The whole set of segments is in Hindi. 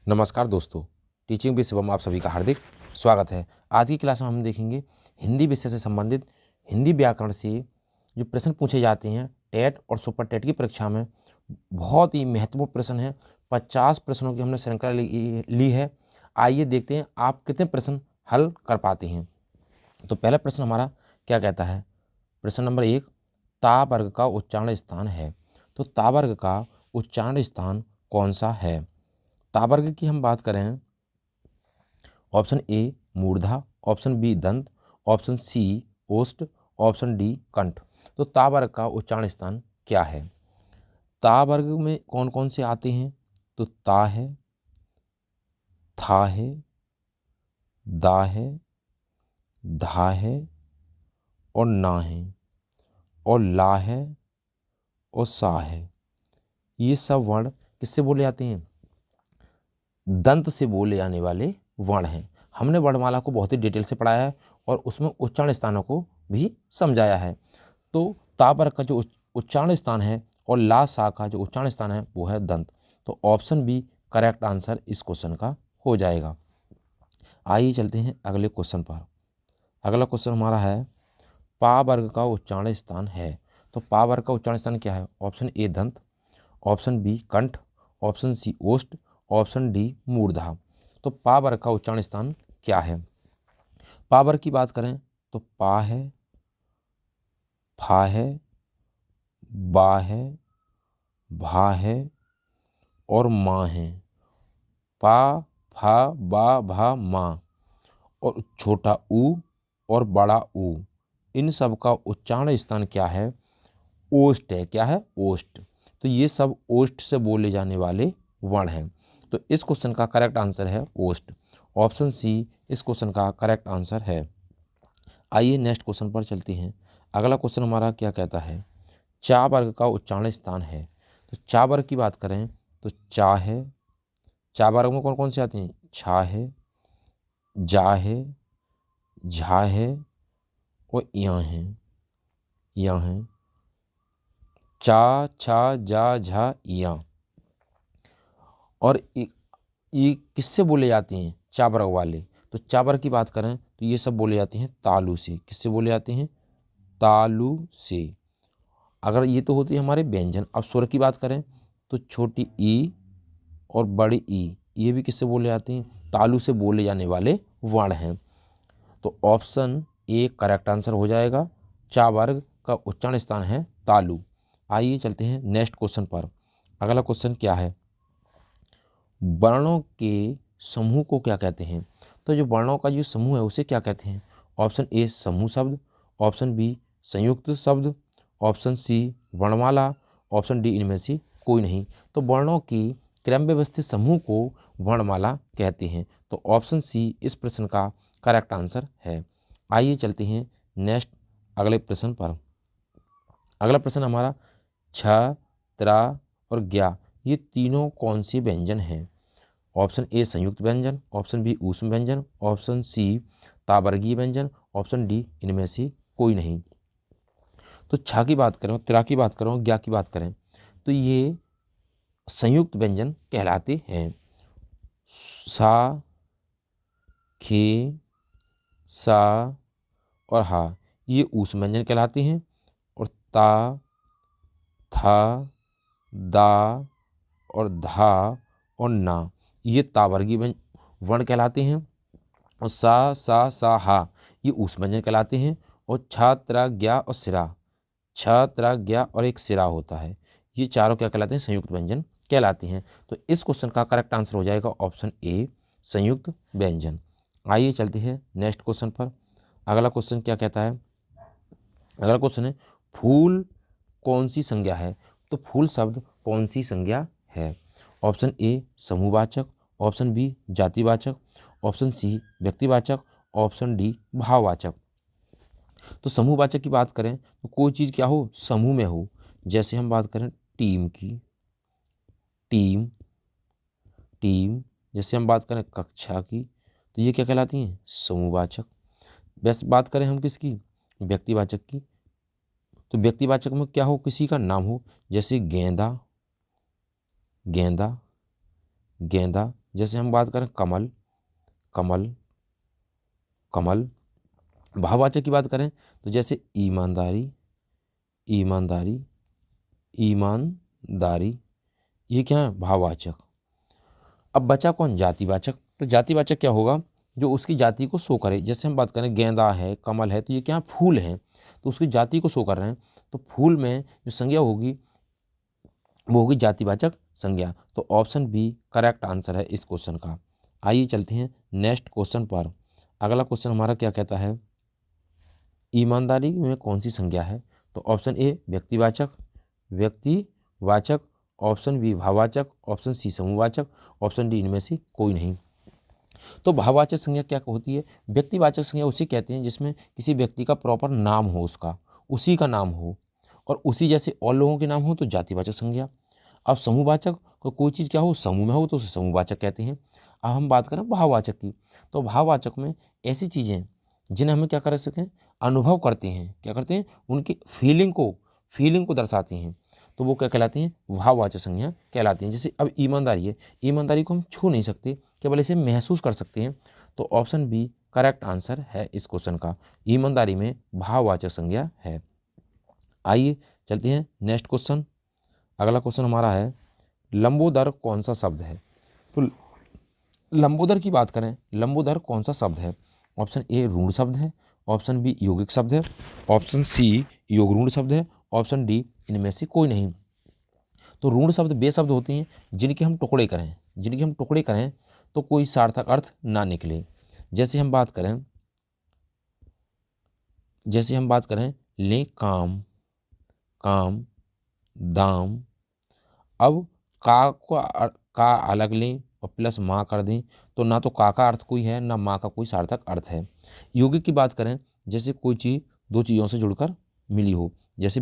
नमस्कार दोस्तों, टीचिंग विद शिवम आप सभी का हार्दिक स्वागत है। आज की क्लास में हम देखेंगे हिंदी विषय से संबंधित हिंदी व्याकरण से जो प्रश्न पूछे जाते हैं टेट और सुपर टेट की परीक्षा में। बहुत ही महत्वपूर्ण प्रश्न है। 50 प्रश्नों की हमने श्रृंखला ली है। आइए देखते हैं आप कितने प्रश्न हल कर पाते हैं। तो पहला प्रश्न हमारा क्या कहता है। प्रश्न नंबर 1, ता वर्ग का उच्चारण स्थान है। तो ता वर्ग का उच्चारण स्थान कौन सा है। ता वर्ग की हम बात करें, ऑप्शन ए मूर्धा, ऑप्शन बी दंत, ऑप्शन सी ओष्ठ, ऑप्शन डी कंठ। तो ता वर्ग का उच्चारण स्थान क्या है। ता वर्ग में कौन कौन से आते हैं। तो ता है, था है, दा है, धा है और ना है और ला है और सा है। ये सब वर्ण किससे बोले जाते हैं। दंत से बोले जाने वाले वर्ण हैं। हमने वर्णमाला को बहुत ही डिटेल से पढ़ाया है और उसमें उच्चारण स्थानों को भी समझाया है। तो ता वर्ग का जो उच्चारण स्थान है और ला सा का जो उच्चारण स्थान है वो है दंत। तो ऑप्शन बी करेक्ट आंसर इस क्वेश्चन का हो जाएगा। आइए चलते हैं अगले क्वेश्चन पर। अगला क्वेश्चन हमारा है पा वर्ग का उच्चारण स्थान है। तो पा वर्ग का उच्चारण स्थान क्या है। ऑप्शन ए दंत, ऑप्शन बी कंठ, ऑप्शन सी ओष्ठ, ऑप्शन डी मूर्धा। तो पा वर्ग का उच्चारण स्थान क्या है। पा वर्ग की बात करें तो पा है, फा है, बा है, भा है और माँ है। पा, फा, बा, भा, माँ और छोटा ऊ और बड़ा ऊ, इन सब का उच्चारण स्थान क्या है। ओष्ठ है। क्या है। ओष्ठ। तो ये सब ओष्ठ से बोले जाने वाले वर्ण हैं। तो इस क्वेश्चन का करेक्ट आंसर है ओष्ठ। ऑप्शन सी इस क्वेश्चन का करेक्ट आंसर है। आइए नेक्स्ट क्वेश्चन पर चलते हैं। अगला क्वेश्चन हमारा क्या कहता है चा वर्ग का उच्चारण स्थान है। तो चा वर्ग की बात करें तो चा है। चा वर्ग में कौन कौन से आते हैं। छा है, जा है, झा है और यहाँ है। यहाँ है चा, छा, जा, झा, या। और ये किससे बोले जाते हैं चा वर्ग वाले। तो चा वर्ग की बात करें तो ये सब बोले जाते हैं तालु से। किससे बोले जाते हैं। तालु से। अगर ये तो होती है हमारे व्यंजन। अब स्वर की बात करें तो छोटी ई और बड़ी ई, ये भी किससे बोले जाते हैं। तालु से बोले जाने वाले वर्ण हैं। तो ऑप्शन ए करेक्ट आंसर हो जाएगा। चा वर्ग का उच्चारण स्थान है तालु। आइए चलते हैं नेक्स्ट क्वेश्चन पर। अगला क्वेश्चन क्या है वर्णों के समूह को क्या कहते हैं। तो जो वर्णों का जो समूह है उसे क्या कहते हैं। ऑप्शन ए समूह शब्द, ऑप्शन बी संयुक्त शब्द, ऑप्शन सी वर्णमाला, ऑप्शन डी इनमें से कोई नहीं। तो वर्णों की क्रम व्यवस्थित समूह को वर्णमाला कहते हैं। तो ऑप्शन सी इस प्रश्न का करेक्ट आंसर है। आइए चलते हैं नेक्स्ट अगले प्रश्न पर। अगला प्रश्न हमारा छ, त्रा और ज्ञा, ये तीनों कौन से व्यंजन हैं। ऑप्शन ए संयुक्त व्यंजन, ऑप्शन बी ऊष्म व्यंजन, ऑप्शन सी तावर्गीय व्यंजन, ऑप्शन डी इनमें से कोई नहीं। तो छा की बात करें, त्रा की बात करें, ज्ञा की बात करें तो ये संयुक्त व्यंजन कहलाते हैं। सा, खे, सा और हा ये ऊष्म व्यंजन कहलाते हैं। और ता, था, दा और धा और ना ये तावर्गीय वर्ण कहलाते हैं। और सा, हा ये ऊष्म व्यंजन कहलाते हैं। और छा, त्रा, ज्ञा और सिरा, छा, त्रा, ज्ञा और एक सिरा होता है, ये चारों क्या कहलाते हैं संयुक्त व्यंजन कहलाते हैं। तो इस क्वेश्चन का करेक्ट आंसर हो जाएगा ऑप्शन ए संयुक्त व्यंजन। आइए चलते हैं नेक्स्ट क्वेश्चन पर। अगला क्वेश्चन क्या कहता है। अगला क्वेश्चन है फूल कौन सी संज्ञा है। तो फूल शब्द कौन सी संज्ञा है। ऑप्शन ए समूहवाचक, ऑप्शन बी जातिवाचक, ऑप्शन सी व्यक्तिवाचक, ऑप्शन डी भाववाचक। तो समूहवाचक की बात करें तो कोई चीज़ क्या हो समूह में हो। जैसे हम बात करें टीम की, टीम, टीम। जैसे हम बात करें कक्षा की तो ये क्या कहलाती हैं समूहवाचक। बस बात करें हम किसकी व्यक्तिवाचक की तो व्यक्तिवाचक में क्या हो किसी का नाम हो। जैसे गेंदा, गेंदा, गेंदा जैसे हम बात करें कमल, कमल, कमल। भाववाचक की बात करें तो जैसे ईमानदारी, ईमानदारी, ईमानदारी, ये क्या है? भाववाचक। अब बचा कौन? जातिवाचक। तो जातिवाचक क्या होगा? जो उसकी जाति को शो करे। जैसे हम बात करें गेंदा है, कमल है, तो ये क्या है? फूल हैं, तो उसकी जाति को शो कर रहे हैं। तो फूल में जो संज्ञा होगी वो होगी जातिवाचक संज्ञा। तो ऑप्शन बी करेक्ट आंसर है इस क्वेश्चन का। आइए चलते हैं नेक्स्ट क्वेश्चन पर। अगला क्वेश्चन हमारा क्या कहता है? ईमानदारी में कौन सी संज्ञा है? तो ऑप्शन ए व्यक्तिवाचक, व्यक्तिवाचक, ऑप्शन बी भाववाचक, ऑप्शन सी समूहवाचक, ऑप्शन डी इनमें से कोई नहीं। तो भाववाचक संज्ञा क्या होती है? व्यक्तिवाचक संज्ञा उसी कहते हैं जिसमें किसी व्यक्ति का प्रॉपर नाम हो, उसका उसी का नाम हो और उसी जैसे और लोगों के नाम हो तो जातिवाचक संज्ञा। अब समूहवाचक कोई चीज़ क्या हो, समूह में हो तो उसे समूहवाचक कहते हैं। अब हम बात करें भाववाचक की, तो भाववाचक में ऐसी चीज़ें जिन्हें हमें क्या कर सकें? अनुभव करते हैं। क्या करते हैं? उनकी फीलिंग को दर्शाती हैं, तो वो क्या कहलाती हैं? भाववाचक संज्ञा कहलाती हैं। जैसे अब ईमानदारी है, ईमानदारी को हम छू नहीं सकते, केवल इसे महसूस कर सकते हैं। तो ऑप्शन बी करेक्ट आंसर है इस क्वेश्चन का। ईमानदारी में भाववाचक संज्ञा है। आइए चलते हैं नेक्स्ट क्वेश्चन। अगला क्वेश्चन हमारा है लंबोदर कौन सा शब्द है? तो लंबोदर की बात करें, लंबोदर कौन सा शब्द है? ऑप्शन ए ऋण शब्द है, ऑप्शन बी यौगिक शब्द है, ऑप्शन सी योगरूढ़ शब्द है, ऑप्शन डी इनमें से कोई नहीं। तो ऋण शब्द वे शब्द होते हैं जिनके हम टुकड़े करें तो कोई सार्थक अर्थ ना निकले। जैसे हम बात करें ले काम, काम, दाम। अब का अलग लें और प्लस माँ कर दें तो ना तो का अर्थ कोई है ना माँ का कोई सार्थक अर्थ है। यौगिक की बात करें जैसे कोई चीज़ दो चीज़ों से जुड़कर मिली हो, जैसे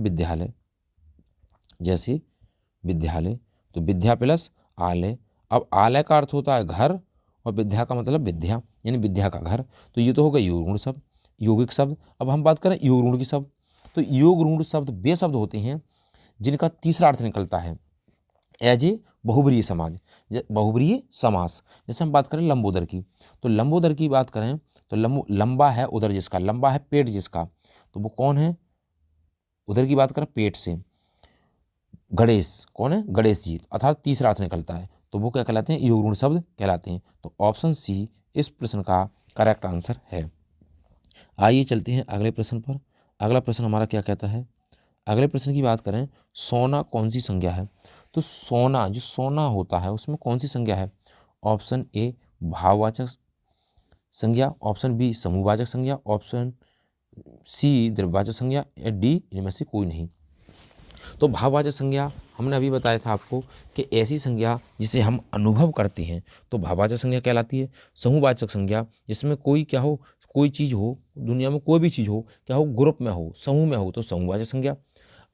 विद्यालय, तो विद्या प्लस आलय। अब आलय का अर्थ होता है घर और विद्या का मतलब विद्या, यानी विद्या का घर। तो ये तो हो गए यौगिक शब्द। अब हम बात करें योगरूढ़ की शब्द, तो योगरूढ़ शब्द वे शब्द होते हैं जिनका तीसरा अर्थ निकलता है एज ए बहुब्रीहि समास। जैसे हम बात करें लंबोदर की, तो लंबोदर की बात करें तो लंबा है उधर जिसका, लंबा है पेट जिसका, तो वो कौन है? उधर की बात करें पेट से गणेश, कौन है? गणेश जी, अर्थात तीसरा अर्थ निकलता है, तो वो क्या कहलाते हैं? योगरूढ़ शब्द कहलाते हैं। तो ऑप्शन सी इस प्रश्न का करेक्ट आंसर है। आइए चलते हैं अगले प्रश्न पर। अगला प्रश्न हमारा क्या कहता है? अगले प्रश्न की बात करें सोना कौन सी संज्ञा है? तो सोना, जो सोना होता है उसमें कौन सी संज्ञा है? ऑप्शन ए भाववाचक संज्ञा, ऑप्शन बी समूहवाचक संज्ञा, ऑप्शन सी द्रव्यवाचक संज्ञा या डी इनमें से कोई नहीं। तो भाववाचक संज्ञा हमने अभी बताया था आपको कि ऐसी संज्ञा जिसे हम अनुभव करते हैं तो भाववाचक संज्ञा कहलाती है। समूहवाचक संज्ञा जिसमें कोई क्या हो, कोई चीज़ हो, दुनिया में कोई भी चीज़ हो, क्या हो, ग्रुप में हो, समूह में हो, तो समूहवाचक संज्ञा।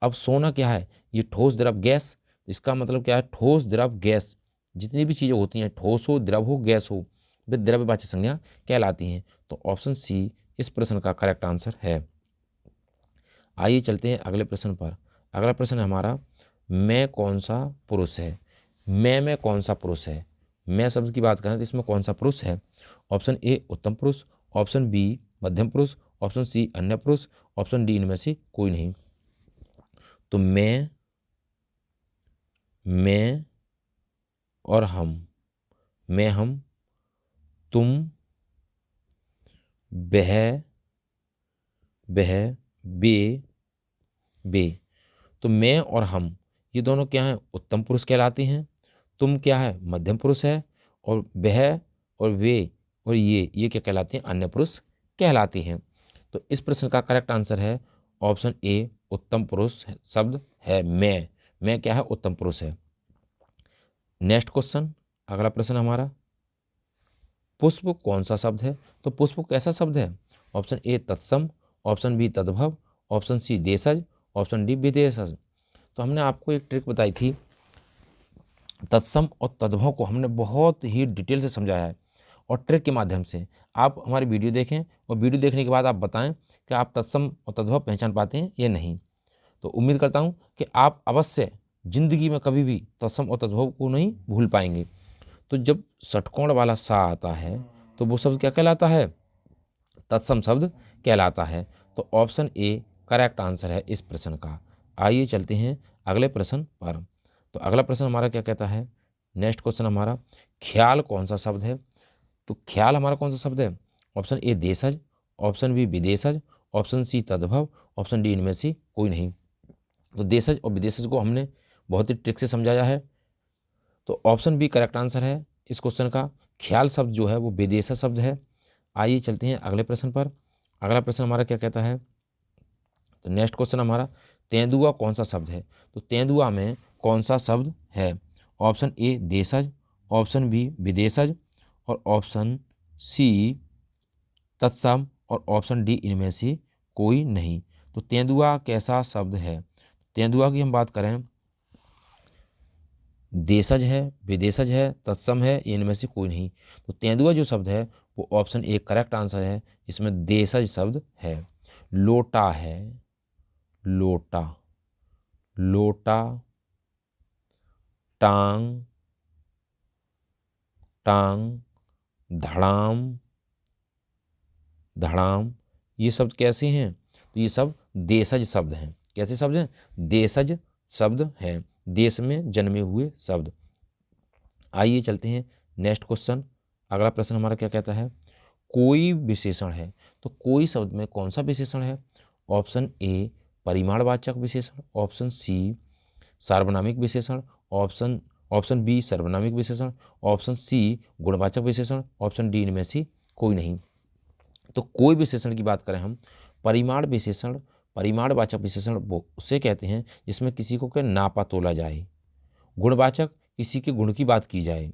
अब सोना क्या है? ये ठोस द्रव गैस, इसका मतलब क्या है? ठोस द्रव गैस, जितनी भी चीज़ें होती हैं ठोस हो, द्रव हो, गैस हो, वे द्रव्यवाचक संज्ञा कहलाती हैं। तो ऑप्शन सी इस प्रश्न का करेक्ट आंसर है। आइए चलते हैं अगले प्रश्न पर। अगला प्रश्न है हमारा मैं कौन सा पुरुष है? मैं कौन सा पुरुष है? मैं शब्द की बात करें तो इसमें कौन सा पुरुष है? ऑप्शन ए उत्तम पुरुष, ऑप्शन बी मध्यम पुरुष, ऑप्शन सी अन्य पुरुष, ऑप्शन डी इनमें से कोई नहीं। तो मैं और हम, मैं हम, तुम, वह बे। तो मैं और हम ये दोनों क्या हैं? उत्तम पुरुष कहलाते हैं। तुम क्या है? मध्यम पुरुष है। और वह और वे और ये क्या कहलाते हैं? अन्य पुरुष कहलाते हैं। तो इस प्रश्न का करेक्ट आंसर है ऑप्शन ए उत्तम पुरुष शब्द है। मैं क्या है? उत्तम पुरुष है। नेक्स्ट क्वेश्चन, अगला प्रश्न हमारा पुष्प कौन सा शब्द है? तो पुष्प कैसा शब्द है? ऑप्शन ए तत्सम, ऑप्शन बी तद्भव, ऑप्शन सी देशज, ऑप्शन डी विदेशज। तो हमने आपको एक ट्रिक बताई थी, तत्सम और तद्भव को हमने बहुत ही डिटेल से समझाया है और ट्रिक के माध्यम से। आप हमारी वीडियो देखें और वीडियो देखने के बाद आप बताएं कि आप तत्सम और तद्भव पहचान पाते हैं या नहीं। तो उम्मीद करता हूं कि आप अवश्य ज़िंदगी में कभी भी तत्सम और तद्भव को नहीं भूल पाएंगे। तो जब षटकोण वाला सा आता है तो वो शब्द क्या कहलाता है? तत्सम शब्द कहलाता है। तो ऑप्शन ए करेक्ट आंसर है इस प्रश्न का। आइए चलते हैं अगले प्रश्न पर। तो अगला प्रश्न हमारा क्या कहता है? नेक्स्ट क्वेश्चन हमारा, ख्याल कौन सा शब्द है? तो ख्याल हमारा कौन सा शब्द है? ऑप्शन ए देशज, ऑप्शन बी विदेशज, ऑप्शन सी तद्भव, ऑप्शन डी इनमें से कोई नहीं। तो देशज और विदेशज को हमने बहुत ही ट्रिक से समझाया है। तो ऑप्शन बी करेक्ट आंसर है इस क्वेश्चन का। ख्याल शब्द जो है वो विदेशज शब्द है। आइए चलते हैं अगले प्रश्न पर। अगला प्रश्न हमारा क्या कहता है? तो नेक्स्ट क्वेश्चन हमारा, तेंदुआ कौन सा शब्द है? तो तेंदुआ में कौन सा शब्द है? ऑप्शन ए देशज, ऑप्शन बी विदेशज और ऑप्शन सी तत्सम और ऑप्शन डी इनमें से कोई नहीं। तो तेंदुआ कैसा शब्द है? तेंदुआ की हम बात करें, देशज है, विदेशज है, तत्सम है, इनमें से कोई नहीं। तो तेंदुआ जो शब्द है वो ऑप्शन ए करेक्ट आंसर है। इसमें देशज शब्द है। लोटा है, लोटा, लोटा, टांग, टांग, धड़ाम, धड़ाम, ये शब्द कैसे हैं? तो ये सब देशज शब्द हैं। कैसे शब्द हैं? देशज शब्द हैं, देश में जन्मे हुए शब्द। आइए चलते हैं नेक्स्ट क्वेश्चन। अगला प्रश्न हमारा क्या कहता है? कोई विशेषण है। तो कोई शब्द में कौन सा विशेषण है? ऑप्शन ए परिमाणवाचक विशेषण, ऑप्शन सी सार्वनामिक विशेषण, ऑप्शन बी सर्वनामिक विशेषण, ऑप्शन सी गुणवाचक विशेषण, ऑप्शन डी इनमें से कोई नहीं। तो कोई विशेषण की बात करें हम, परिमाण विशेषण, परिमाणवाचक विशेषण वो उसे कहते हैं जिसमें किसी को क्या नापा तोला जाए। गुणवाचक किसी के गुण की बात की जाए।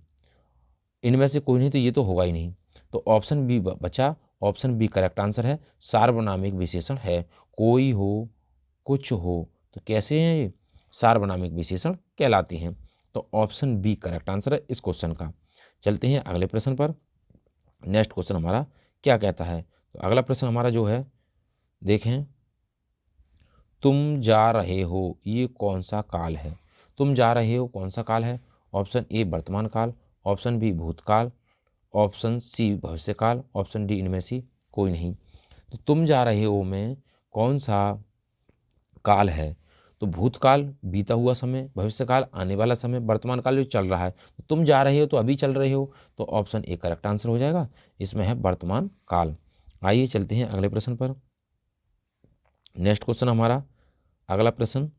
इनमें से कोई नहीं, तो ये तो होगा ही नहीं। तो ऑप्शन बी बचा, ऑप्शन बी करेक्ट आंसर है। सार्वनामिक विशेषण है। कोई हो, कुछ हो, तो कैसे हैं ये? सार्वनामिक विशेषण कहलाते हैं। तो ऑप्शन बी करेक्ट आंसर है इस क्वेश्चन का। चलते हैं अगले प्रश्न पर। नेक्स्ट क्वेश्चन हमारा क्या कहता है? तो अगला प्रश्न हमारा जो है, देखें, तुम जा रहे हो ये कौन सा काल है? तुम जा रहे हो कौन सा काल है? ऑप्शन ए वर्तमान काल, ऑप्शन बी भूतकाल, ऑप्शन सी भविष्यकाल, ऑप्शन डी इनमें से कोई नहीं। तो तुम जा रहे हो में कौन सा काल है? तो भूतकाल बीता हुआ समय, भविष्यकाल आने वाला समय, वर्तमान काल जो चल रहा है। तो तुम जा रहे हो तो अभी चल रहे हो, तो ऑप्शन ए करेक्ट आंसर हो जाएगा। इसमें है वर्तमान काल। आइए चलते हैं अगले प्रश्न पर। नेक्स्ट क्वेश्चन हमारा अगला प्रश्न,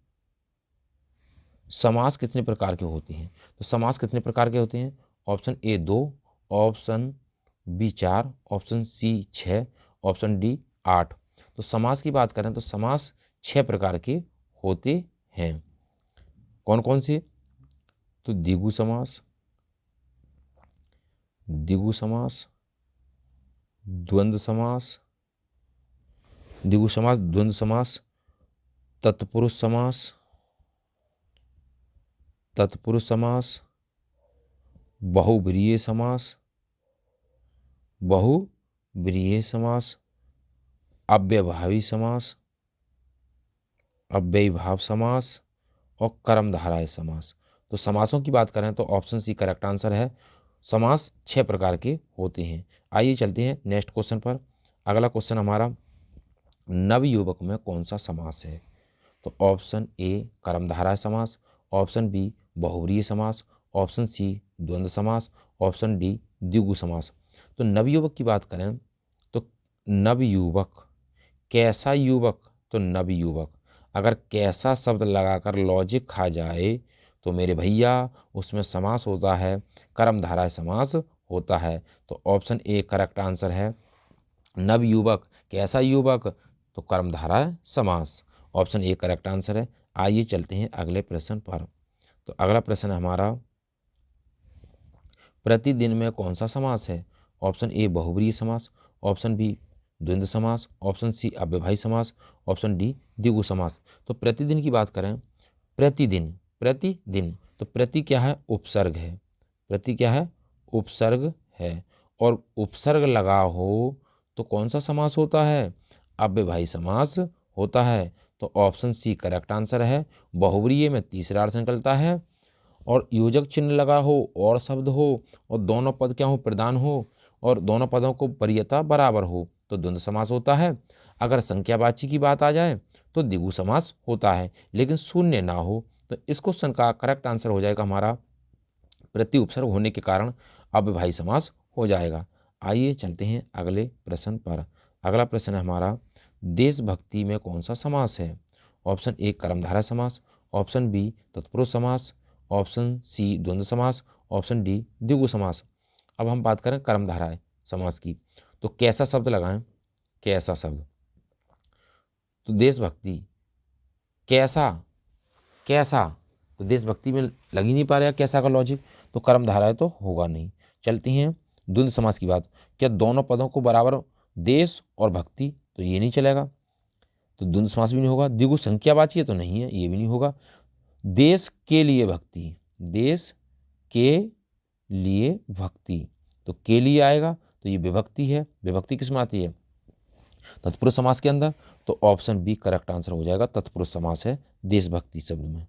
समास कितने प्रकार के होते हैं? तो समास कितने प्रकार के होते हैं? Option A 2, option B 4, option C 6, option D 8। तो समास की बात करें तो समास 6 प्रकार के होते हैं। कौन कौन से? तो द्विगु समास, द्विगु समास, द्वंद्व समास, द्विगु समास, द्वंद्व समास, तत्पुरुष समास, तत्पुरुष समास, बहुव्रीहि समास, बहुव्रीहि समास, अव्ययभावी समास, अव्ययीभाव समास और कर्मधारय समास। तो समासों की बात करें तो ऑप्शन सी करेक्ट आंसर है। समास 6 प्रकार के होते हैं। आइए चलते हैं नेक्स्ट क्वेश्चन पर। अगला क्वेश्चन हमारा, नवयुवक में कौन सा समास है? तो ऑप्शन ए कर्मधारय समास, ऑप्शन बी बहुव्रीहि समास, ऑप्शन सी द्वंद्व समास, ऑप्शन डी द्विगु समास। तो नवयुवक की बात करें तो नवयुवक, कैसा युवक? तो नवयुवक। अगर कैसा शब्द लगाकर लॉजिक खा जाए तो मेरे भैया उसमें समास होता है, कर्मधारय समास होता है। तो ऑप्शन ए करेक्ट आंसर है। नवयुवक, कैसा युवक? तो कर्मधारय समास। ऑप्शन ए करेक्ट आंसर है। आइए चलते हैं अगले प्रश्न पर। तो अगला प्रश्न हमारा, प्रतिदिन में कौन सा समास है? ऑप्शन ए बहुव्रीहि समास, ऑप्शन बी द्वंद्व समास, ऑप्शन सी अव्ययभावी समास, ऑप्शन डी द्विगु समास। तो प्रतिदिन की बात करें, प्रतिदिन, प्रतिदिन, तो प्रति क्या है? उपसर्ग है। प्रति क्या है? उपसर्ग है। और उपसर्ग लगा हो तो कौन सा समास होता है? अव्ययभावी समास होता है। तो ऑप्शन सी करेक्ट आंसर है। बहुव्रीहि में तीसरा अर्थ निकलता है और योजक चिन्ह लगा हो और शब्द हो और दोनों पद क्या हो, प्रधान हो और दोनों पदों को वरीयता बराबर हो तो द्वंद्व समास होता है। अगर संख्यावाची की बात आ जाए तो द्विगु समास होता है, लेकिन शून्य ना हो तो इस क्वेश्चन का करेक्ट आंसर हो जाएगा हमारा प्रति उपसर्ग होने के कारण अव्ययभावी समास हो जाएगा। आइए चलते हैं अगले प्रश्न पर। अगला प्रश्न है हमारा, देशभक्ति में कौन सा समास है? ऑप्शन ए कर्मधारय समास, ऑप्शन बी तत्पुरुष समास, ऑप्शन सी द्वंद्व समास, ऑप्शन डी द्विगु समास। अब हम बात करें कर्मधारय समास की, तो कैसा शब्द लगाएं? कैसा शब्द, तो देशभक्ति कैसा, कैसा तो देशभक्ति में लग ही नहीं पा रहा कैसा का लॉजिक, तो कर्मधारय तो होगा नहीं। चलते हैं द्वंद्व समास की बात, क्या दोनों पदों को बराबर देश और भक्ति, तो ये नहीं चलेगा, तो द्वंद्व समास भी नहीं होगा। द्विगु संख्यावाची है तो नहीं है, ये भी नहीं होगा। देश के लिए भक्ति, देश के लिए भक्ति, तो के लिए आएगा तो ये विभक्ति है। विभक्ति किस में आती है? तत्पुरुष समास के अंदर, तो ऑप्शन बी करेक्ट आंसर हो जाएगा, तत्पुरुष समास है देशभक्ति शब्द में।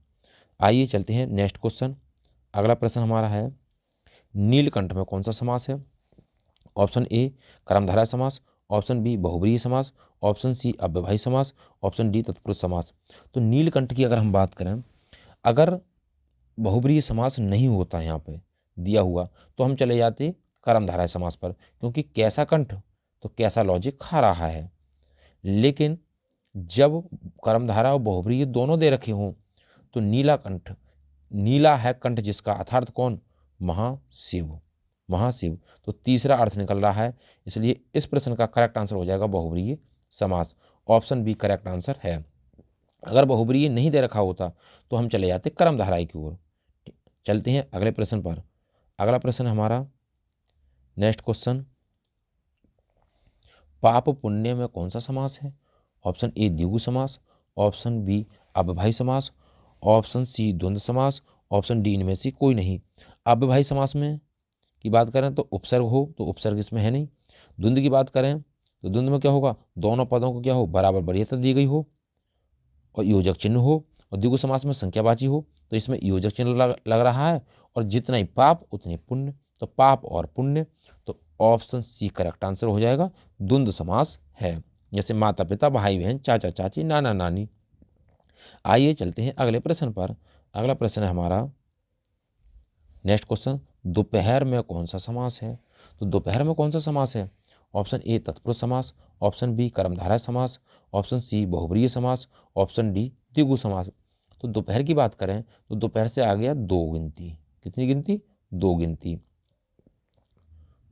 आइए चलते हैं नेक्स्ट क्वेश्चन। अगला प्रश्न हमारा है, नीलकंठ में कौन सा समास है? ऑप्शन ए कर्मधारय समास, ऑप्शन बी बहुब्रीहि समास, ऑप्शन सी अव्ययभावी समास, ऑप्शन डी तत्पुरुष समास। तो नीलकंठ की अगर हम बात करें, अगर बहुब्रीहि समास नहीं होता यहाँ पे दिया हुआ तो हम चले जाते कर्मधारय समास पर, क्योंकि कैसा कंठ तो कैसा लॉजिक खा रहा है। लेकिन जब कर्मधारय और बहुब्रीहि दोनों दे रखे हों तो नीला कंठ, नीला है कंठ जिसका, अर्थात कौन? महाशिव, महाशिव। तो तीसरा अर्थ निकल रहा है, इसलिए इस प्रश्न का करेक्ट आंसर हो जाएगा बहुब्रीहि समास। ऑप्शन बी करेक्ट आंसर है। अगर बहुब्रीहि नहीं दे रखा होता तो हम चले जाते कर्मधारय की ओर। चलते हैं अगले प्रश्न पर। अगला प्रश्न हमारा नेक्स्ट क्वेश्चन, पाप पुण्य में कौन सा समास है? ऑप्शन ए द्विगु समास, ऑप्शन बी अव्ययभावी समास, ऑप्शन सी द्वंद्व समास, ऑप्शन डी इनमें से कोई नहीं। अव्ययभावी समास में की बात करें तो उपसर्ग हो, तो उपसर्ग इसमें है नहीं। द्वंद्व की बात करें तो द्वंद्व में क्या होगा? दोनों पदों को क्या हो? बराबर वरीयता दी गई हो और योजक चिन्ह हो। और द्विगु समास में संख्यावाची हो, तो इसमें योजक चिन्ह लग रहा है और जितना ही पाप उतने पुण्य, तो पाप और पुण्य, तो ऑप्शन सी करेक्ट आंसर हो जाएगा, द्वंद्व समास है। जैसे माता पिता, भाई बहन, चाचा चाची, नाना नानी। आइए चलते हैं अगले प्रश्न पर। अगला प्रश्न है हमारा नेक्स्ट क्वेश्चन, दोपहर में कौन सा समास है? तो दोपहर में कौन सा समास है? ऑप्शन ए तत्पुरुष समास, ऑप्शन बी कर्मधारय समास, ऑप्शन सी बहुब्रीहि समास, ऑप्शन डी द्विगु समास। तो दोपहर की बात करें तो दोपहर से आ गया दो गिनती। कितनी गिनती? दो गिनती,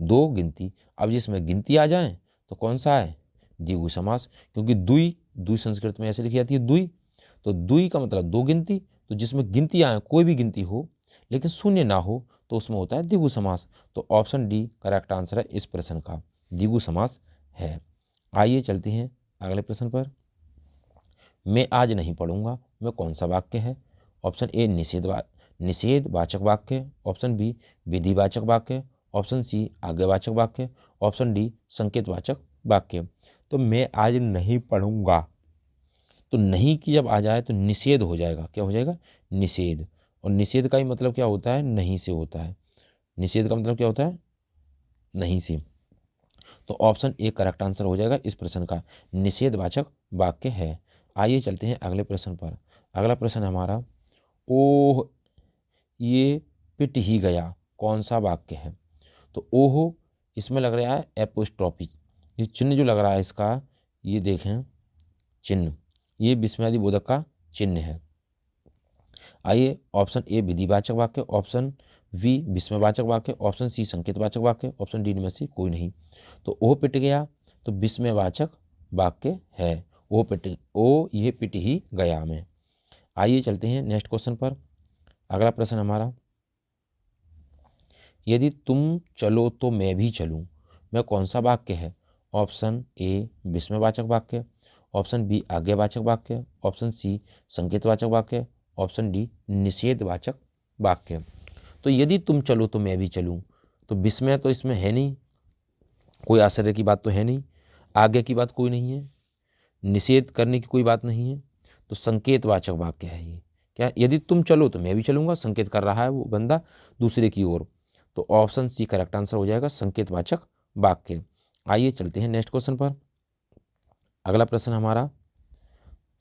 दो गिनती। अब जिसमें गिनती आ जाए तो कौन सा है? द्विगु समास, क्योंकि दुई, दुई संस्कृत में ऐसे लिखी जाती है दुई, तो दुई का मतलब दो गिनती। तो जिसमें गिनती आए, कोई भी गिनती हो लेकिन शून्य ना हो, तो उसमें होता है द्विगु समास। तो ऑप्शन डी करेक्ट आंसर है इस प्रश्न का, द्विगु समास है। आइए चलते हैं अगले प्रश्न पर। मैं आज नहीं पढ़ूंगा में कौन सा वाक्य है? ऑप्शन ए निषेधवाचक वाक्य, ऑप्शन बी विधिवाचक वाक्य, ऑप्शन सी आज्ञावाचक वाक्य, ऑप्शन डी संकेतवाचक वाक्य। तो मैं आज नहीं पढ़ूंगा, तो नहीं की जब आ जाए तो निषेध हो जाएगा। क्या हो जाएगा? निषेध। और निषेध का ही मतलब क्या होता है? नहीं से होता है। निषेध का मतलब क्या होता है? नहीं से। तो ऑप्शन ए करेक्ट आंसर हो जाएगा इस प्रश्न का, निषेधवाचक वाक्य है। आइए चलते हैं अगले प्रश्न पर। अगला प्रश्न हमारा, ओह ये पिट ही गया, कौन सा वाक्य है? तो ओह इसमें लग रहा है एपोस्ट्रोफी, ये चिन्ह जो लग रहा है इसका, ये देखें चिन्ह, ये विस्मयादि बोधक का चिन्ह है। आइए ऑप्शन ए विधिवाचक वाक्य, ऑप्शन बी विस्मयवाचक वाक्य, ऑप्शन सी संकेतवाचक वाक्य, ऑप्शन डी इनमें से कोई नहीं। तो ओ पिट गया तो विस्मयवाचक वाक्य है। ओ ये पिट ही गया में। आइए चलते हैं नेक्स्ट क्वेश्चन पर। अगला प्रश्न हमारा, यदि तुम चलो तो मैं भी चलूं में कौन सा वाक्य है? ऑप्शन ए विस्मयवाचक वाक्य, ऑप्शन बी आज्ञावाचक वाक्य, ऑप्शन सी संकेतवाचक वाक्य, ऑप्शन डी निषेधवाचक वाक्य। तो यदि तुम चलो तो मैं भी चलूं, तो विस्मय तो इसमें है नहीं, कोई आश्चर्य की बात तो है नहीं, आज्ञा की बात कोई नहीं है, निषेध करने की कोई बात नहीं है, तो संकेतवाचक वाक्य है ये। क्या, यदि तुम चलो तो मैं भी चलूँगा, संकेत कर रहा है वो बंदा दूसरे की ओर। तो ऑप्शन सी करेक्ट आंसर हो जाएगा, संकेतवाचक वाक्य। आइए चलते हैं नेक्स्ट क्वेश्चन पर। अगला प्रश्न हमारा,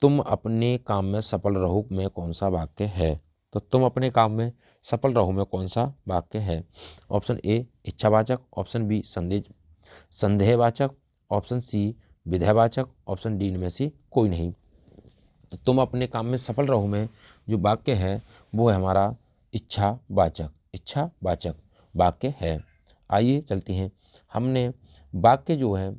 तुम अपने काम में सफल रहो में कौन सा वाक्य है। तो तुम अपने काम में सफल रहो में कौन सा वाक्य है। ऑप्शन ए इच्छावाचक, ऑप्शन बी संदेहवाचक, ऑप्शन सी विधेयवाचक, ऑप्शन डी इनमें से कोई नहीं। तो तुम अपने काम में सफल रहो में जो वाक्य है वो है हमारा इच्छावाचक वाक्य है। आइए चलते हैं। हमने वाक्य जो है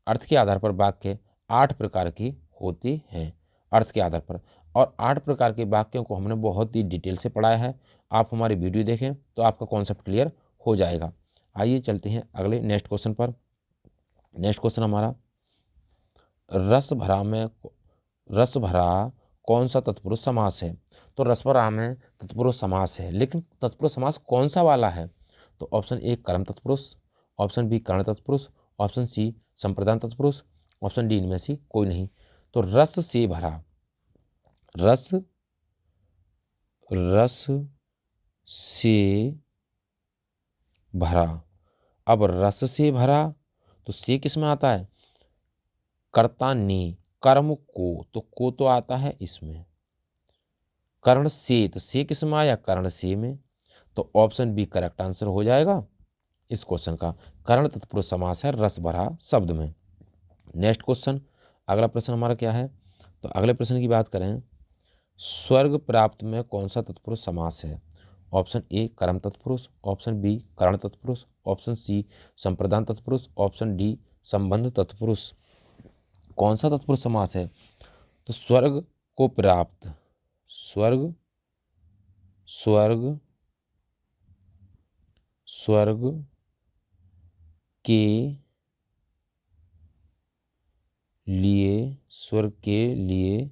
अर्थ के आधार पर वाक्य 8 प्रकार के होते हैं, अर्थ के आधार पर, और 8 प्रकार के वाक्यों को हमने बहुत ही डिटेल से पढ़ाया है। आप हमारी वीडियो देखें तो आपका कॉन्सेप्ट क्लियर हो जाएगा। आइए चलते हैं अगले नेक्स्ट क्वेश्चन पर। नेक्स्ट क्वेश्चन हमारा, रस भरा कौन सा तत्पुरुष समास है। तो रस भरा में तत्पुरुष समास है, लेकिन तत्पुरुष समास कौन सा वाला है। तो ऑप्शन ए कर्म तत्पुरुष, ऑप्शन बी कर्ण तत्पुरुष, ऑप्शन सी संप्रदान तत्पुरुष, ऑप्शन डी इनमें से कोई नहीं। तो रस से भरा, रस से भरा। अब रस से भरा तो से किस में आता है, कर्ता ने, कर्म को तो आता है इसमें। कर्ण से, तो से किस में आया, कर्ण से में। तो ऑप्शन बी करेक्ट आंसर हो जाएगा इस क्वेश्चन का। कर्ण तत्पुरुष समास है रस भरा शब्द में। नेक्स्ट क्वेश्चन, अगला प्रश्न हमारा क्या है। तो अगले प्रश्न की बात करें, स्वर्ग प्राप्त में कौन सा तत्पुरुष समास है। ऑप्शन ए कर्म तत्पुरुष, ऑप्शन बी कर्ण तत्पुरुष, ऑप्शन सी संप्रदान तत्पुरुष, ऑप्शन डी संबंध तत्पुरुष। कौन सा तत्पुरुष समास है। तो स्वर्ग को प्राप्त, स्वर्ग के लिए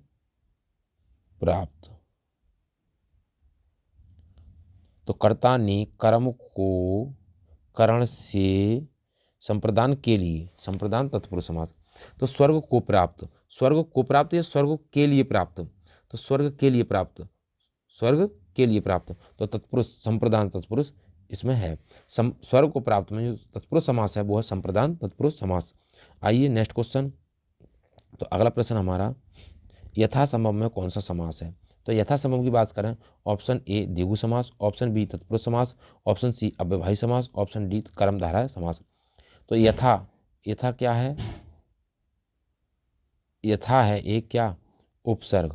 प्राप्त। तो कर्ता ने कर्म को कर्ण से संप्रदान के लिए, संप्रदान तत्पुरुष समास। तो स्वर्ग को प्राप्त या स्वर्ग के लिए प्राप्त। तो स्वर्ग के लिए प्राप्त, तो तत्पुरुष संप्रदान तत्पुरुष इसमें है। स्वर्ग को प्राप्त में जो तत्पुरुष समास है वो है संप्रदान तत्पुरुष समास। आइए नेक्स्ट क्वेश्चन। तो अगला प्रश्न हमारा, यथासंभव में कौन सा समास है। तो यथासंभव की बात करें, ऑप्शन ए द्विगु समास, ऑप्शन बी तत्पुरुष समास, ऑप्शन सी अव्यवहाई समास, ऑप्शन डी कर्मधारय समास। तो यथा क्या है, यथा है एक क्या, उपसर्ग।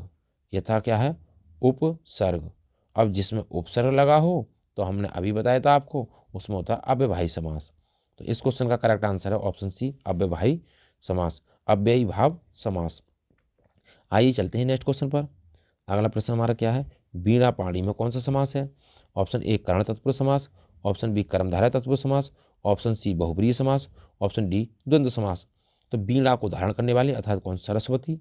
यथा क्या है, उपसर्ग। अब जिसमें उपसर्ग लगा हो तो हमने अभी बताया था आपको, उसमें होता है अव्यवहाई समास। तो इस क्वेश्चन का करेक्ट आंसर है ऑप्शन सी अव्यवहाई समास, अव्ययी भाव समास। आइए चलते हैं नेक्स्ट क्वेश्चन पर। अगला प्रश्न हमारा क्या है, वीणा पाणी में कौन सा समास है। ऑप्शन ए कर्ण तत्पुरुष समास, ऑप्शन बी कर्मधारय तत्पुरुष समास, ऑप्शन सी बहुब्रीहि समास, ऑप्शन डी द्वंद्व समास। तो वीणा को धारण करने वाली अर्थात कौन, सरस्वती,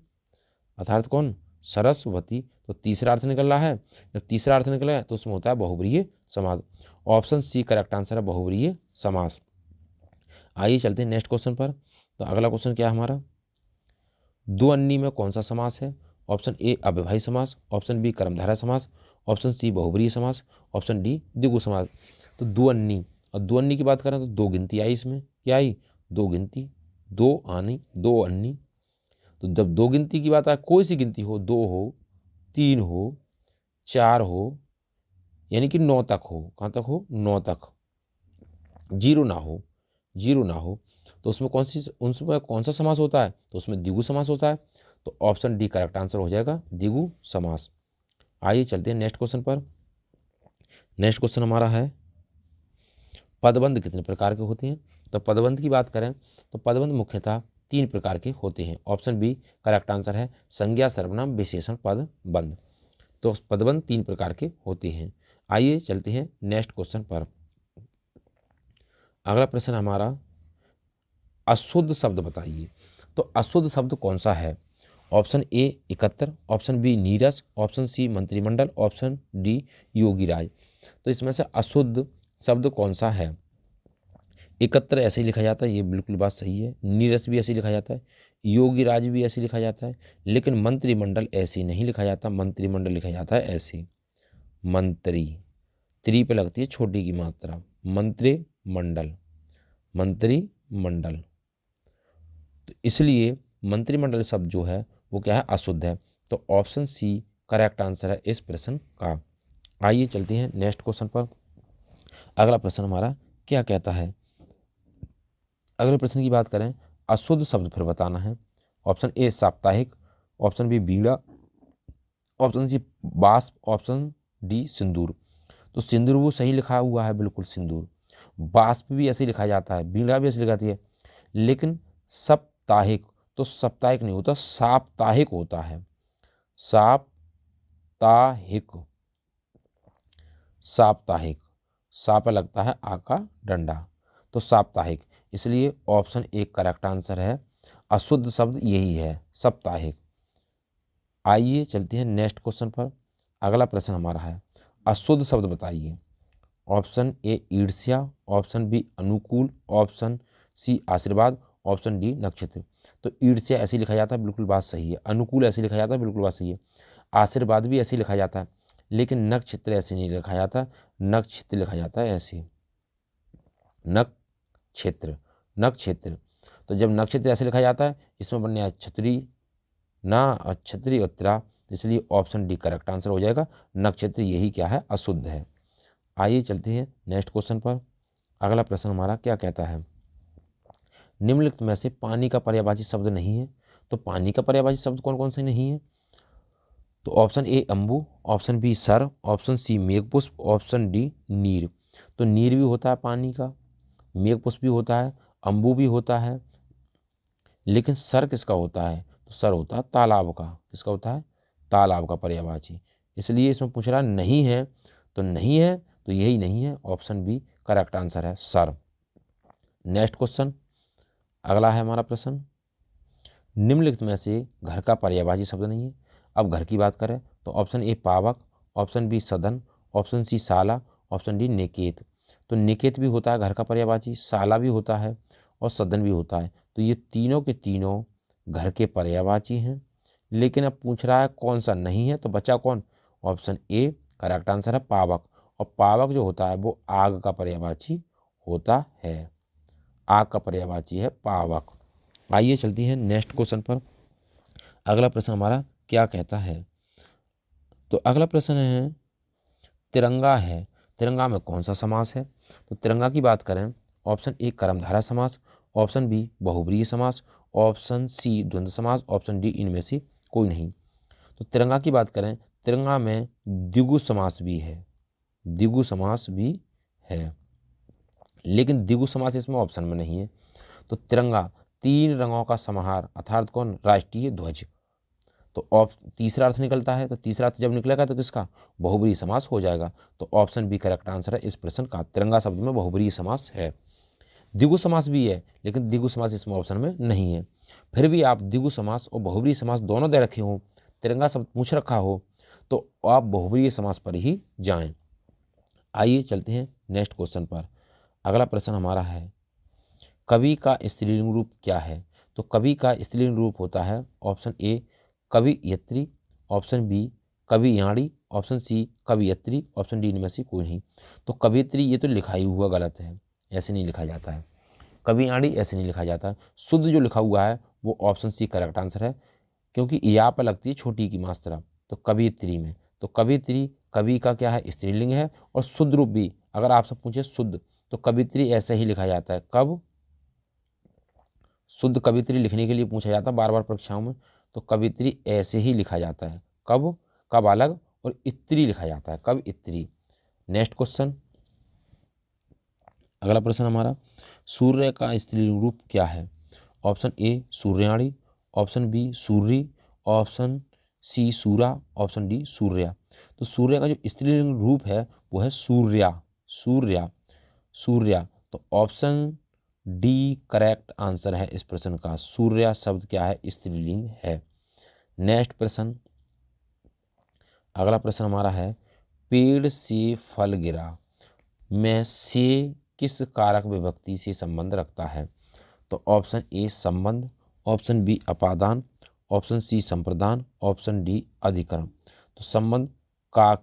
अर्थात कौन, सरस्वती। तो तीसरा अर्थ निकल रहा है, जब तीसरा अर्थ निकला है तो उसमें होता है बहुब्रीहि समास। ऑप्शन सी करेक्ट आंसर है बहुब्रीहि समास। आइए चलते हैं नेक्स्ट क्वेश्चन पर। तो अगला क्वेश्चन क्या है हमारा, दो अन्नी में कौन सा समास है। ऑप्शन ए अव्यवहाई समास, ऑप्शन बी कर्मधारय समास, ऑप्शन सी बहुब्रीहि समास, ऑप्शन डी द्विगु समास। तो दो अन्नी, और दो अन्नी की बात करें तो दो गिनती आई इसमें, क्या आई, दो गिनती, दो आनी, दो अन्नी। तो जब दो गिनती की बात आए, कोई सी गिनती हो, 2 हो, 3 हो, 4 हो, यानी कि 9 तक हो, कहाँ तक हो, 9 तक, 0 ना हो, तो उसमें कौन सा समास होता है। तो उसमें द्विगु समास होता है। तो ऑप्शन डी करेक्ट आंसर हो जाएगा, द्विगु समास। आइए चलते हैं नेक्स्ट क्वेश्चन पर। नेक्स्ट क्वेश्चन हमारा है, पदबंध कितने प्रकार के होते हैं। तो पदबंध की बात करें तो पदबंध मुख्यतः 3 प्रकार के होते हैं। ऑप्शन बी करेक्ट आंसर है, संज्ञा सर्वनाम विशेषण पदबंध। तो पदबंध 3 प्रकार के होते हैं। आइए चलते हैं नेक्स्ट क्वेश्चन पर। अगला प्रश्न हमारा, अशुद्ध शब्द बताइए। तो अशुद्ध शब्द कौन सा है। ऑप्शन ए 71, ऑप्शन बी नीरस, ऑप्शन सी मंत्रिमंडल, ऑप्शन डी योगीराज। तो इसमें से अशुद्ध शब्द कौन सा है। 71 ऐसे ही लिखा जाता है, ये बिल्कुल बात सही है। नीरस भी ऐसे ही लिखा जाता है, योगी राज भी ऐसे लिखा जाता है, लेकिन मंत्रिमंडल ऐसे नहीं लिखा जाता। मंत्रिमंडल लिखा जाता है ऐसे, मंत्री, त्री पे लगती है छोटी की मात्रा, मंत्रिमंडल, मंत्रिमंडल। तो इसलिए मंत्रिमंडल शब्द जो है वो क्या है, अशुद्ध है। तो ऑप्शन सी करेक्ट आंसर है इस प्रश्न का। आइए चलते हैं नेक्स्ट क्वेश्चन पर। अगला प्रश्न हमारा क्या कहता है। अगले प्रश्न की बात करें, अशुद्ध शब्द फिर बताना है। ऑप्शन ए साप्ताहिक, ऑप्शन बी बीड़ा, ऑप्शन सी बाष्प, ऑप्शन डी सिंदूर। तो सिंदूर वो सही लिखा हुआ है, बिल्कुल सिंदूर। बाष्प भी ऐसे लिखा जाता है, बीड़ा भी ऐसे लिखी जाती है, लेकिन साप्ताहिक, तो साप्ताहिक नहीं होता, साप्ताहिक होता है, साप्ताहिक, साप्ताहिक, सा पे लगता है आ का डंडा, तो साप्ताहिक। इसलिए ऑप्शन एक करेक्ट आंसर है, अशुद्ध शब्द यही है, साप्ताहिक। आइए चलते हैं नेक्स्ट क्वेश्चन पर। अगला प्रश्न हमारा है, अशुद्ध शब्द बताइए। ऑप्शन ए ईर्ष्या, ऑप्शन बी अनुकूल, ऑप्शन सी आशीर्वाद, ऑप्शन डी नक्षत्र। तो ईर्ष्या ऐसे लिखा जाता है, बिल्कुल बात सही है। अनुकूल ऐसे लिखा जाता है, बिल्कुल बात सही है। आशीर्वाद भी ऐसे लिखा जाता है, लेकिन नक्षत्र ऐसे नहीं लिखा जाता, नक्षत्र लिखा जाता है ऐसे, नक्षत्र, नक्षत्र। तो जब नक्षत्र ऐसे लिखा जाता है, इसमें बनने आया छतरी ना, छतरी उत्तरा, इसलिए ऑप्शन डी करेक्ट आंसर हो जाएगा। नक्षत्र यही क्या है, अशुद्ध है। आइए चलते हैं नेक्स्ट क्वेश्चन पर। अगला प्रश्न हमारा क्या कहता है, निम्नलिखित में से पानी का पर्यायवाची शब्द नहीं है। तो पानी का पर्यायवाची शब्द कौन कौन से नहीं है। तो ऑप्शन ए अम्बु, ऑप्शन बी सर, ऑप्शन सी मेघपुष्प, ऑप्शन डी नीर। तो नीर भी होता है पानी का, मेघपुष्प भी होता है, अम्बु भी होता है, लेकिन सर किसका होता है, तो सर होता है तालाब का। किसका होता है, तालाब का पर्यायवाची। इसलिए इसमें पूछ रहा नहीं है, तो नहीं है, तो यही नहीं है, ऑप्शन बी करेक्ट आंसर है, सर। नेक्स्ट क्वेश्चन, अगला है हमारा प्रश्न, निम्नलिखित में से घर का पर्यायवाची शब्द नहीं है। अब घर की बात करें तो ऑप्शन ए पावक, ऑप्शन बी सदन, ऑप्शन सी साला, ऑप्शन डी निकेत। तो निकेत भी होता है घर का पर्यायवाची, साला भी होता है और सदन भी होता है। तो ये तीनों के तीनों घर के पर्यायवाची हैं, लेकिन अब पूछ रहा है कौन सा नहीं है, तो बचा कौन, ऑप्शन ए करेक्ट आंसर है पावक। और पावक जो होता है वो आग का पर्यायवाची होता है, आग का पर्यायवाची है पावक। आइए चलती है नेक्स्ट क्वेश्चन पर। अगला प्रश्न हमारा क्या कहता है, तो अगला प्रश्न है, तिरंगा है, तिरंगा में कौन सा समास है। तो तिरंगा की बात करें, ऑप्शन ए कर्मधारय समास, ऑप्शन बी बहुब्रीहि समास, ऑप्शन सी द्वंद्व समास, ऑप्शन डी इनमें से कोई नहीं। तो तिरंगा की बात करें, तिरंगा में द्विगु समास भी है, द्विगु समास भी है, लेकिन द्विगु समास इसमें ऑप्शन में नहीं है। तो तिरंगा तीन रंगों का समाहार, अर्थात कौन, राष्ट्रीय ध्वज। तो तीसरा अर्थ निकलता है, तो तीसरा अर्थ जब निकलेगा तो किसका, बहुब्रीहि समास हो जाएगा। तो ऑप्शन बी करेक्ट आंसर है इस प्रश्न का, तिरंगा शब्द में बहुब्रीहि समास है। द्विगु समास भी है, लेकिन द्विगु समास इसमें ऑप्शन में नहीं है। फिर भी आप द्विगु समास और बहुब्रीहि समास दोनों दे रखे हो, तिरंगा शब्द पूछ रखा हो, तो आप बहुब्रीहि समास पर ही जाएं। आइए चलते हैं नेक्स्ट क्वेश्चन पर। अगला प्रश्न हमारा है, कवि का स्त्रीलिंग रूप क्या है। तो कवि का स्त्रीलिंग रूप होता है, ऑप्शन ए कवियत्री, ऑप्शन बी कवियाणी, ऑप्शन सी कवियत्री, ऑप्शन डी इनमें से कोई नहीं। तो कवियत्री ये तो लिखा ही हुआ गलत है, ऐसे नहीं लिखा जाता है। कवियाणी ऐसे नहीं लिखा जाता है, शुद्ध जो लिखा हुआ है वो ऑप्शन सी करेक्ट आंसर है, क्योंकि या पर लगती है छोटी की मात्रा। तो कवियत्री में, तो कवियत्री कवि का क्या है, स्त्रीलिंग है। और शुद्ध रूप भी अगर आपसे पूछे शुद्ध, तो कवियत्री ऐसे ही लिखा जाता है। कब, शुद्ध कवियत्री लिखने के लिए पूछा जाता है बार बार परीक्षाओं में, तो कवियत्री ऐसे ही लिखा जाता है। कब, कब अलग, और इत्री लिखा जाता है, कब इत्री। नेक्स्ट क्वेश्चन, अगला प्रश्न हमारा, सूर्य का स्त्रीलिंग रूप क्या है। ऑप्शन ए सूर्याणी, ऑप्शन बी सूर्य, ऑप्शन सी सूरा, ऑप्शन डी सूर्या। तो सूर्य का जो स्त्रीलिंग रूप है वो है सूर्या, सूर्या, सूर्या। तो ऑप्शन डी करेक्ट आंसर है इस प्रश्न का, सूर्या शब्द क्या है, स्त्रीलिंग है। नेक्स्ट प्रश्न, अगला प्रश्न हमारा है, पेड़ से फल गिरा में से किस कारक विभक्ति से संबंध रखता है। तो ऑप्शन ए संबंध, ऑप्शन बी अपादान, ऑप्शन सी संप्रदान, ऑप्शन डी अधिकरण। तो संबंध का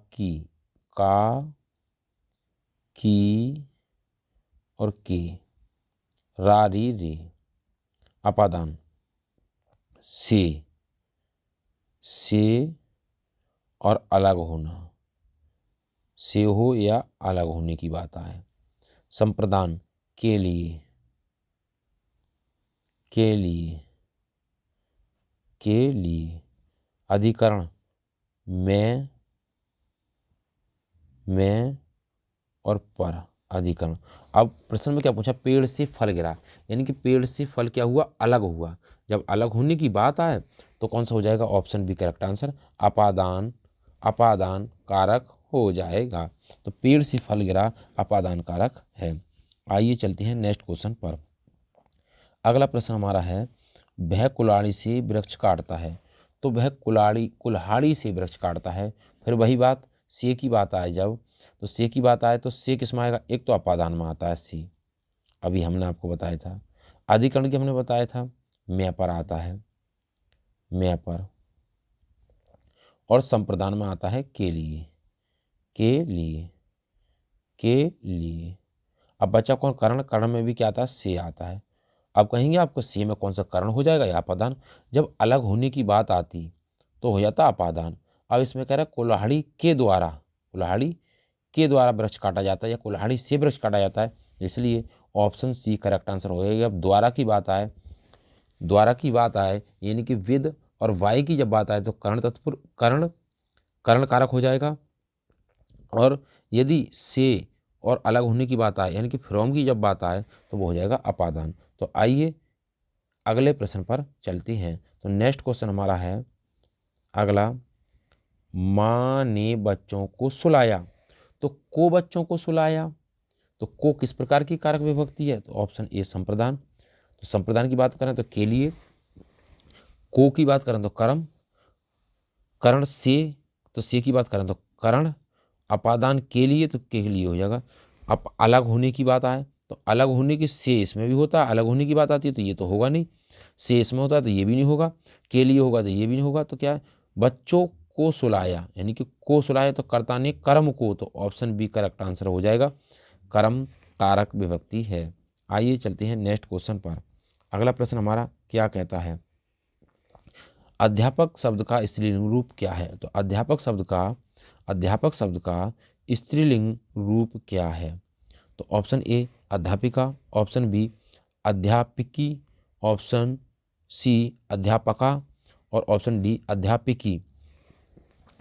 की और के, रा री रे। अपादान से और अलग होना, से हो या अलग होने की बात आए। संप्रदान के लिए, अधिकरण में और पर, अधिकरण। अब प्रश्न में क्या पूछा, पेड़ से फल गिरा, यानी कि पेड़ से फल क्या हुआ, अलग हुआ। जब अलग होने की बात आए तो कौन सा हो जाएगा, ऑप्शन बी करेक्ट आंसर, अपादान कारक हो जाएगा। तो पेड़ से फल गिरा अपादान कारक है। आइए चलते हैं नेक्स्ट क्वेश्चन पर। अगला प्रश्न हमारा है, वह कुल्हाड़ी से वृक्ष काटता है। तो वह कुल्हाड़ी से वृक्ष काटता है। फिर वही बात, से की बात आए जब, तो से की बात आए तो से किस में आएगा, एक तो अपादान में आता है से, अभी हमने आपको बताया था। अधिकरण की हमने बताया था, मैं पर आता है, मैं पर। और संप्रदान में आता है के लिए। अब बच्चा कौन, कर्ण में भी क्या आता है, से आता है। अब कहेंगे आपको से में कौन सा कर्ण हो जाएगा या अपादान। जब अलग होने की बात आती तो हो जाता अपादान। अब इसमें कह रहा है कुल्हाड़ी के द्वारा वृक्ष काटा जाता है या कुल्हाड़ी से वृक्ष काटा जाता है, इसलिए ऑप्शन सी करेक्ट आंसर हो जाएगा। अब द्वारा की बात आए यानी कि विद और वाई की जब बात आए तो कर्ण तत्पुरुष, कर्ण कारक हो जाएगा। और यदि से और अलग होने की बात आए यानी कि फ्रॉम की जब बात आए तो वो हो जाएगा अपादान। तो आइए अगले प्रश्न पर चलते हैं। तो नेक्स्ट क्वेश्चन हमारा है अगला, माँ ने बच्चों को सुलाया। तो को बच्चों को सुलाया, तो को किस प्रकार की कारक विभक्ति है, तो ऑप्शन ए संप्रदान। तो संप्रदान की बात करें तो के लिए, को की बात करें तो कर्म, कर्ण से, तो से की बात करें तो कर्ण, अपादान के लिए तो के लिए हो जाएगा। अब अलग होने की बात आए तो अलग होने की से इसमें भी होता है, अलग होने की बात आती है तो ये तो होगा नहीं, से इसमें होता है तो ये भी नहीं होगा, के लिए होगा तो ये भी नहीं होगा। तो क्या है, बच्चों को सुलाया, यानी कि को सुलाया तो कर्ता ने कर्म को, तो ऑप्शन बी करेक्ट आंसर हो जाएगा, कर्म कारक विभक्ति है। आइए चलते हैं नेक्स्ट क्वेश्चन पर। अगला प्रश्न हमारा क्या कहता है, अध्यापक शब्द का स्त्रीलिंग रूप क्या है। तो अध्यापक शब्द का स्त्रीलिंग रूप क्या है, तो ऑप्शन ए अध्यापिका, ऑप्शन बी अध्यापिकी, ऑप्शन सी अध्यापका और ऑप्शन डी अध्यापिकी।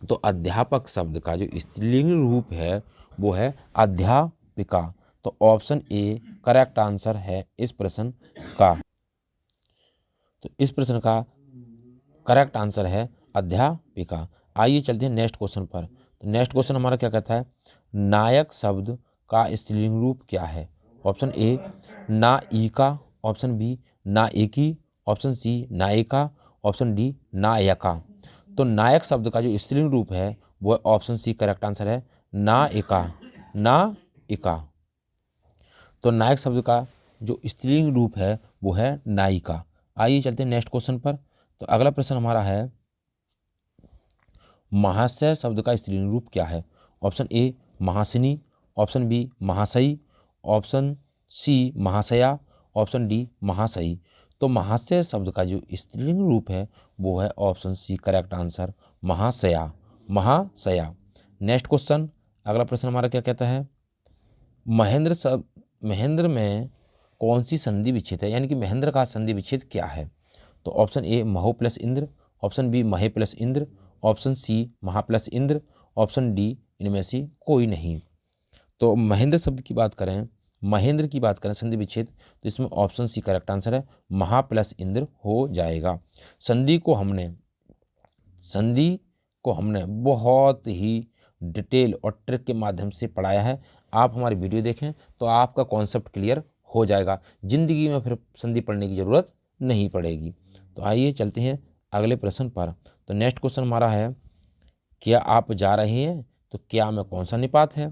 तो अध्यापक शब्द का जो स्त्रीलिंग रूप है वो है अध्यापिका। तो ऑप्शन ए करेक्ट आंसर है इस प्रश्न का। तो इस प्रश्न का करेक्ट आंसर है अध्यापिका। आइए चलते हैं नेक्स्ट क्वेश्चन पर। तो नेक्स्ट क्वेश्चन हमारा क्या कहता है, नायक शब्द का स्त्रीलिंग रूप क्या है। ऑप्शन ए नायिका, ऑप्शन बी नायिकी, ऑप्शन सी नायिका, ऑप्शन डी नायका। तो नायक शब्द का जो स्त्रीलिंग रूप है वो ऑप्शन सी करेक्ट आंसर है नायिका। तो नायक शब्द का जो स्त्रीलिंग रूप है वो है नायिका। आइए चलते हैं नेक्स्ट क्वेश्चन पर। तो अगला प्रश्न हमारा है, महाशय शब्द का स्त्रीलिंग रूप क्या है। ऑप्शन ए महासिनी, ऑप्शन बी महाशयी, ऑप्शन सी महाशया, ऑप्शन डी महाशयी। तो महाशय शब्द का जो स्त्रीलिंग रूप है वो है ऑप्शन सी करेक्ट आंसर महाशया। नेक्स्ट क्वेश्चन, अगला प्रश्न हमारा क्या कहता है, महेंद्र में कौन सी संधि विच्छेद है, यानी कि महेंद्र का संधि विच्छेद क्या है। तो ऑप्शन ए महो प्लस इंद्र, ऑप्शन बी महे प्लस इंद्र, ऑप्शन सी महा प्लस इंद्र, ऑप्शन डी इनमें से कोई नहीं। तो महेंद्र शब्द की बात करें, महेंद्र की बात करें संधि विच्छेद, तो इसमें ऑप्शन सी करेक्ट आंसर है महा प्लस इंद्र हो जाएगा। संधि को हमने बहुत ही डिटेल और ट्रिक के माध्यम से पढ़ाया है। आप हमारी वीडियो देखें तो आपका कॉन्सेप्ट क्लियर हो जाएगा, ज़िंदगी में फिर संधि पढ़ने की ज़रूरत नहीं पड़ेगी। तो आइए चलते हैं अगले प्रश्न पर। तो नेक्स्ट क्वेश्चन हमारा है, क्या आप जा रहे हैं, तो क्या में कौन सा निपात है।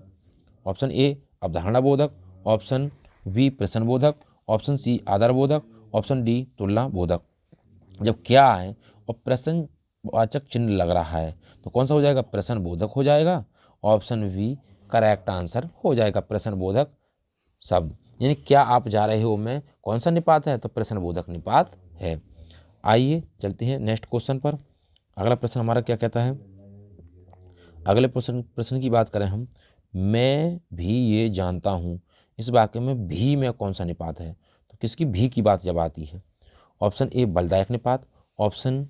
ऑप्शन ए अवधारणा बोधक, ऑप्शन बी प्रश्न बोधक, ऑप्शन सी आधार बोधक, ऑप्शन डी तुलना बोधक। जब क्या आए और प्रश्नवाचक चिन्ह लग रहा है तो कौन सा हो जाएगा, प्रश्नबोधक हो जाएगा। ऑप्शन बी करेक्ट आंसर हो जाएगा, प्रश्नबोधक शब्द। यानी क्या आप जा रहे हो में कौन सा निपात है, तो प्रश्नबोधक निपात है। आइए चलते हैं नेक्स्ट क्वेश्चन पर। अगला प्रश्न हमारा क्या कहता है, अगले प्रश्न की बात करें हम, मैं भी ये जानता हूँ, इस वाक्य में भी में कौन सा निपात है, तो किसकी भी की बात जब आती है। ऑप्शन ए बलदायक निपात, ऑप्शन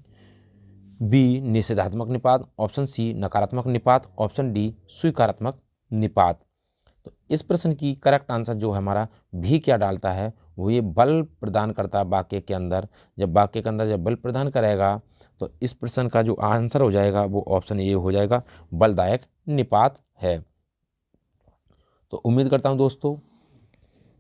बी निषेधात्मक निपात, ऑप्शन सी नकारात्मक निपात, ऑप्शन डी स्वीकारात्मक निपात। तो इस प्रश्न की करेक्ट आंसर जो है हमारा भी क्या डालता है, वो ये बल प्रदान करता है वाक्य के अंदर। जब वाक्य के अंदर जब बल प्रदान करेगा तो इस प्रश्न का जो आंसर हो जाएगा वो ऑप्शन ए हो जाएगा, बलदायक निपात है। तो उम्मीद करता हूँ दोस्तों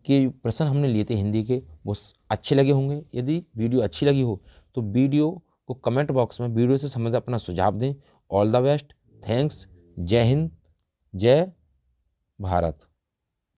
कि प्रश्न हमने लिए थे हिंदी के वो अच्छे लगे होंगे। यदि वीडियो अच्छी लगी हो तो वीडियो को कमेंट बॉक्स में वीडियो से संबंधित अपना सुझाव दें। ऑल द बेस्ट, थैंक्स, जय हिंद, जय भारत।